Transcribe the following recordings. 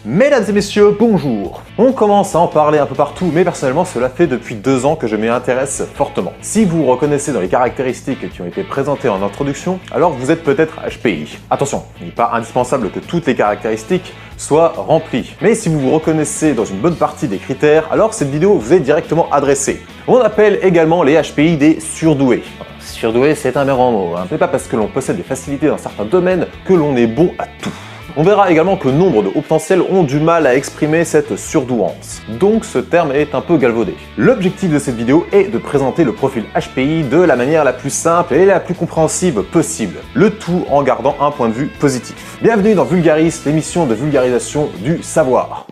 Mesdames et messieurs, bonjour. On commence à en parler un peu partout, mais personnellement cela fait depuis 2 ans que je m'y intéresse fortement. Si vous vous reconnaissez dans les caractéristiques qui ont été présentées en introduction, alors vous êtes peut-être HPI. Attention, il n'est pas indispensable que toutes les caractéristiques soient remplies. Mais si vous vous reconnaissez dans une bonne partie des critères, alors cette vidéo vous est directement adressée. On appelle également les HPI des surdoués. Surdoué, c'est un grand mot, hein. Ce n'est pas parce que l'on possède des facilités dans certains domaines que l'on est bon à tout. On verra également que nombre de hauts potentiels ont du mal à exprimer cette surdouance. Donc ce terme est un peu galvaudé. L'objectif de cette vidéo est de présenter le profil HPI de la manière la plus simple et la plus compréhensible possible. Le tout en gardant un point de vue positif. Bienvenue dans Vulgaris, l'émission de vulgarisation du savoir.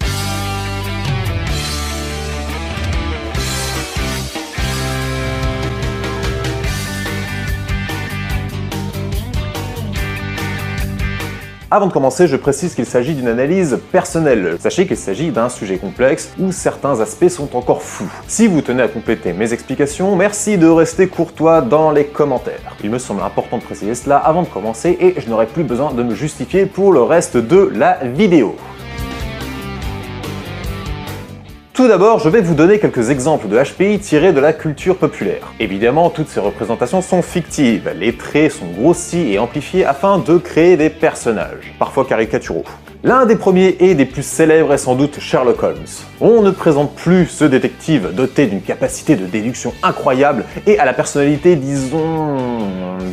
Avant de commencer, je précise qu'il s'agit d'une analyse personnelle. Sachez qu'il s'agit d'un sujet complexe où certains aspects sont encore flous. Si vous tenez à compléter mes explications, merci de rester courtois dans les commentaires. Il me semble important de préciser cela avant de commencer et je n'aurai plus besoin de me justifier pour le reste de la vidéo. Tout d'abord, je vais vous donner quelques exemples de HPI tirés de la culture populaire. Évidemment, toutes ces représentations sont fictives. Les traits sont grossis et amplifiés afin de créer des personnages, parfois caricaturaux. L'un des premiers et des plus célèbres est sans doute Sherlock Holmes. On ne présente plus ce détective doté d'une capacité de déduction incroyable et à la personnalité, disons,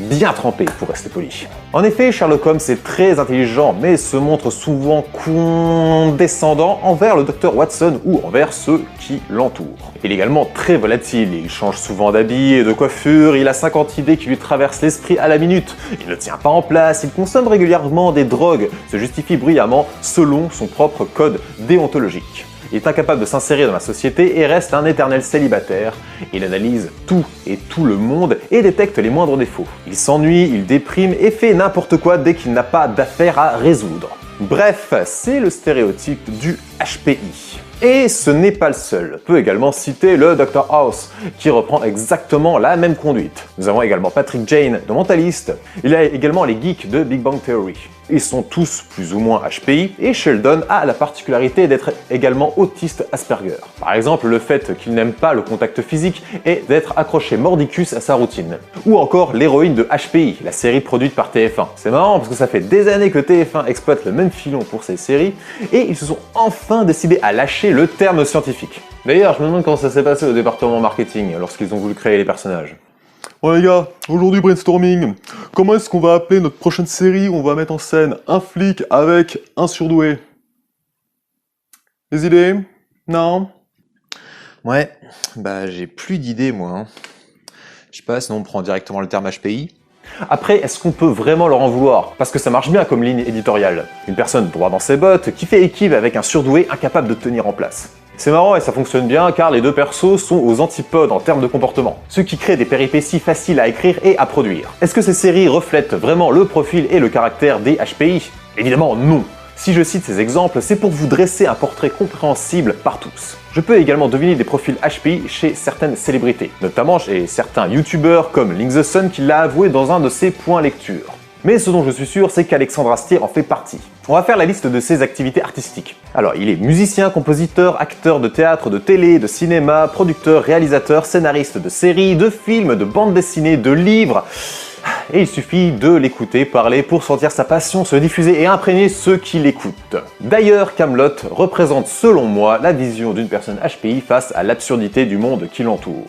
bien trempée pour rester poli. En effet, Sherlock Holmes est très intelligent mais se montre souvent condescendant envers le docteur Watson ou envers ceux qui l'entourent. Il est également très volatile, il change souvent d'habit et de coiffure, il a 50 idées qui lui traversent l'esprit à la minute, il ne tient pas en place, il consomme régulièrement des drogues, se justifie bruyamment selon son propre code déontologique. Il est incapable de s'insérer dans la société et reste un éternel célibataire. Il analyse tout et tout le monde et détecte les moindres défauts. Il s'ennuie, il déprime et fait n'importe quoi dès qu'il n'a pas d'affaires à résoudre. Bref, c'est le stéréotype du HPI. Et ce n'est pas le seul. On peut également citer le Dr House, qui reprend exactement la même conduite. Nous avons également Patrick Jane de Mentalist. Il y a également les geeks de Big Bang Theory. Ils sont tous plus ou moins HPI, et Sheldon a la particularité d'être également autiste Asperger. Par exemple, le fait qu'il n'aime pas le contact physique et d'être accroché mordicus à sa routine. Ou encore l'héroïne de HPI, la série produite par TF1. C'est marrant parce que ça fait des années que TF1 exploite le même filon pour ces séries, et ils se sont enfin décidés à lâcher le terme scientifique. D'ailleurs, je me demande comment ça s'est passé au département marketing lorsqu'ils ont voulu créer les personnages. Ouais les gars, aujourd'hui brainstorming. Comment est-ce qu'on va appeler notre prochaine série où on va mettre en scène un flic avec un surdoué? Des idées? Non? Ouais, bah j'ai plus d'idées moi. Hein. Je sais pas, sinon on prend directement le terme HPI. Après, est-ce qu'on peut vraiment leur en vouloir? Parce que ça marche bien comme ligne éditoriale. Une personne droit dans ses bottes qui fait équipe avec un surdoué incapable de tenir en place. C'est marrant et ça fonctionne bien car les deux persos sont aux antipodes en termes de comportement, ce qui crée des péripéties faciles à écrire et à produire. Est-ce que ces séries reflètent vraiment le profil et le caractère des HPI? Évidemment non. Si je cite ces exemples, c'est pour vous dresser un portrait compréhensible par tous. Je peux également deviner des profils HPI chez certaines célébrités, notamment chez certains youtubeurs comme Link the Sun qui l'a avoué dans un de ses points lecture. Mais ce dont je suis sûr, c'est qu'Alexandre Astier en fait partie. On va faire la liste de ses activités artistiques. Alors, il est musicien, compositeur, acteur de théâtre, de télé, de cinéma, producteur, réalisateur, scénariste de séries, de films, de bandes dessinées, de livres. Et il suffit de l'écouter parler pour sentir sa passion se diffuser et imprégner ceux qui l'écoutent. D'ailleurs, Kaamelott représente selon moi la vision d'une personne HPI face à l'absurdité du monde qui l'entoure.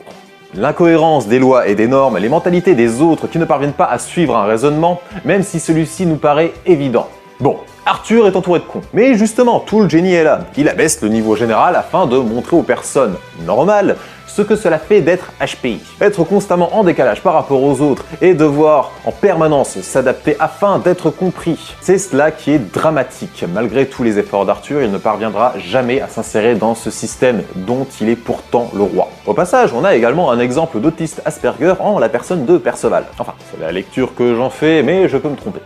L'incohérence des lois et des normes, les mentalités des autres qui ne parviennent pas à suivre un raisonnement, même si celui-ci nous paraît évident. Bon, Arthur est entouré de cons, mais justement, tout le génie est là. Il abaisse le niveau général afin de montrer aux personnes normales ce que cela fait d'être HPI. Être constamment en décalage par rapport aux autres et devoir en permanence s'adapter afin d'être compris. C'est cela qui est dramatique. Malgré tous les efforts d'Arthur, il ne parviendra jamais à s'insérer dans ce système dont il est pourtant le roi. Au passage, on a également un exemple d'autiste Asperger en la personne de Perceval. Enfin, c'est la lecture que j'en fais, mais je peux me tromper.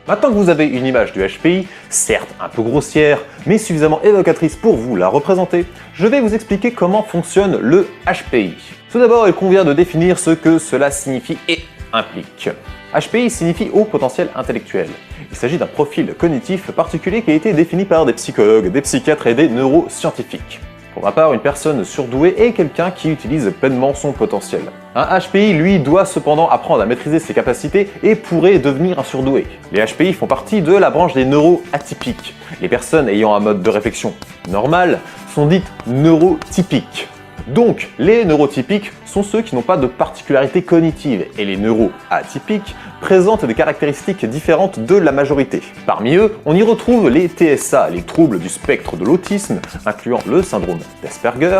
Maintenant que vous avez une image du HPI, certes un peu grossière, mais suffisamment évocatrice pour vous la représenter, je vais vous expliquer comment fonctionne le HPI. Tout d'abord, il convient de définir ce que cela signifie et implique. HPI signifie haut potentiel intellectuel. Il s'agit d'un profil cognitif particulier qui a été défini par des psychologues, des psychiatres et des neuroscientifiques. Pour ma part, une personne surdouée est quelqu'un qui utilise pleinement son potentiel. Un HPI, lui, doit cependant apprendre à maîtriser ses capacités et pourrait devenir un surdoué. Les HPI font partie de la branche des neuroatypiques. Les personnes ayant un mode de réflexion normal sont dites neurotypiques. Donc, les neurotypiques sont ceux qui n'ont pas de particularité cognitive et les neuroatypiques présentent des caractéristiques différentes de la majorité. Parmi eux, on y retrouve les TSA, les troubles du spectre de l'autisme, incluant le syndrome d'Asperger,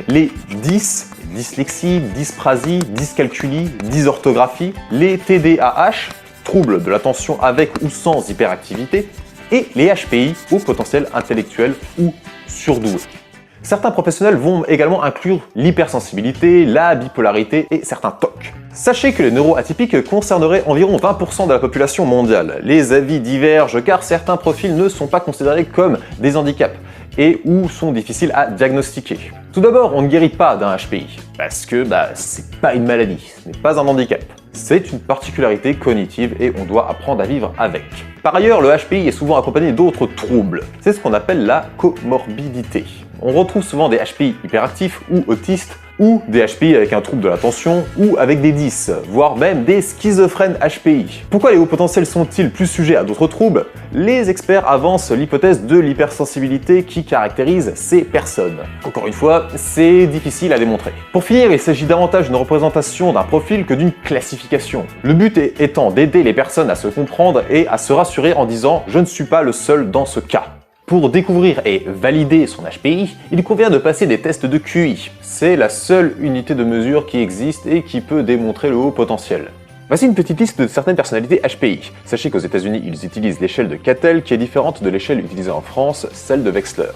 les DIS, dyslexie, dysprasie, dyscalculie, dysorthographie, les TDAH, troubles de l'attention avec ou sans hyperactivité, et les HPI, au potentiel intellectuel ou surdoué. Certains professionnels vont également inclure l'hypersensibilité, la bipolarité et certains TOC. Sachez que les neuroatypiques concerneraient environ 20% de la population mondiale. Les avis divergent car certains profils ne sont pas considérés comme des handicaps et ou sont difficiles à diagnostiquer. Tout d'abord, on ne guérit pas d'un HPI parce que c'est pas une maladie, ce n'est pas un handicap. C'est une particularité cognitive et on doit apprendre à vivre avec. Par ailleurs, le HPI est souvent accompagné d'autres troubles. C'est ce qu'on appelle la comorbidité. On retrouve souvent des HPI hyperactifs ou autistes, ou des HPI avec un trouble de l'attention, ou avec des DIS, voire même des schizophrènes HPI. Pourquoi les hauts potentiels sont-ils plus sujets à d'autres troubles? Les experts avancent l'hypothèse de l'hypersensibilité qui caractérise ces personnes. Encore une fois, c'est difficile à démontrer. Pour finir, il s'agit davantage d'une représentation d'un profil que d'une classification. Le but étant d'aider les personnes à se comprendre et à se rassurer en disant « je ne suis pas le seul dans ce cas ». Pour découvrir et valider son HPI, il convient de passer des tests de QI. C'est la seule unité de mesure qui existe et qui peut démontrer le haut potentiel. Voici une petite liste de certaines personnalités HPI. Sachez qu'aux États-Unis, ils utilisent l'échelle de Cattell qui est différente de l'échelle utilisée en France, celle de Wechsler.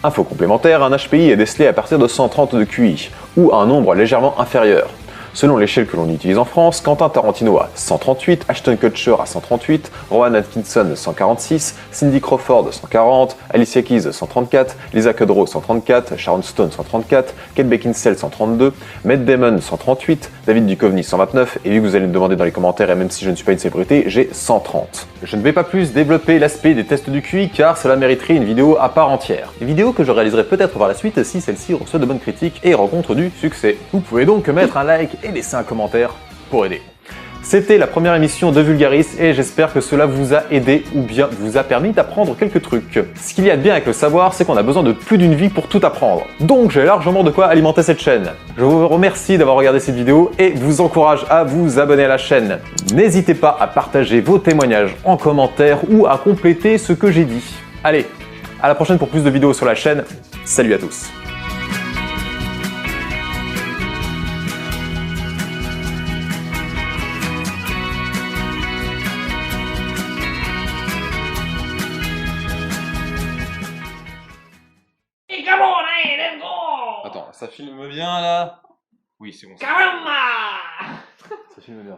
Info complémentaire, un HPI est décelé à partir de 130 de QI, ou à un nombre légèrement inférieur. Selon l'échelle que l'on utilise en France, Quentin Tarantino a 138, Ashton Kutcher a 138, Rowan Atkinson 146, Cindy Crawford 140, Alicia Keys 134, Lisa Kudrow 134, Sharon Stone 134, Kate Beckinsale 132, Matt Damon 138, David Duchovny 129, et vu que vous allez me demander dans les commentaires, et même si je ne suis pas une célébrité, j'ai 130. Je ne vais pas plus développer l'aspect des tests du QI car cela mériterait une vidéo à part entière. Une vidéo que je réaliserai peut-être par la suite si celle-ci reçoit de bonnes critiques et rencontre du succès. Vous pouvez donc mettre un like et laisser un commentaire pour aider. C'était la première émission de Vulgaris et j'espère que cela vous a aidé ou bien vous a permis d'apprendre quelques trucs. Ce qu'il y a de bien avec le savoir, c'est qu'on a besoin de plus d'une vie pour tout apprendre. Donc j'ai largement de quoi alimenter cette chaîne. Je vous remercie d'avoir regardé cette vidéo et vous encourage à vous abonner à la chaîne. N'hésitez pas à partager vos témoignages en commentaire ou à compléter ce que j'ai dit. Allez, à la prochaine pour plus de vidéos sur la chaîne. Salut à tous. Come on, hey, let's go! Attends, ça filme bien là? Oui, c'est bon. Caramba! Ça filme bien.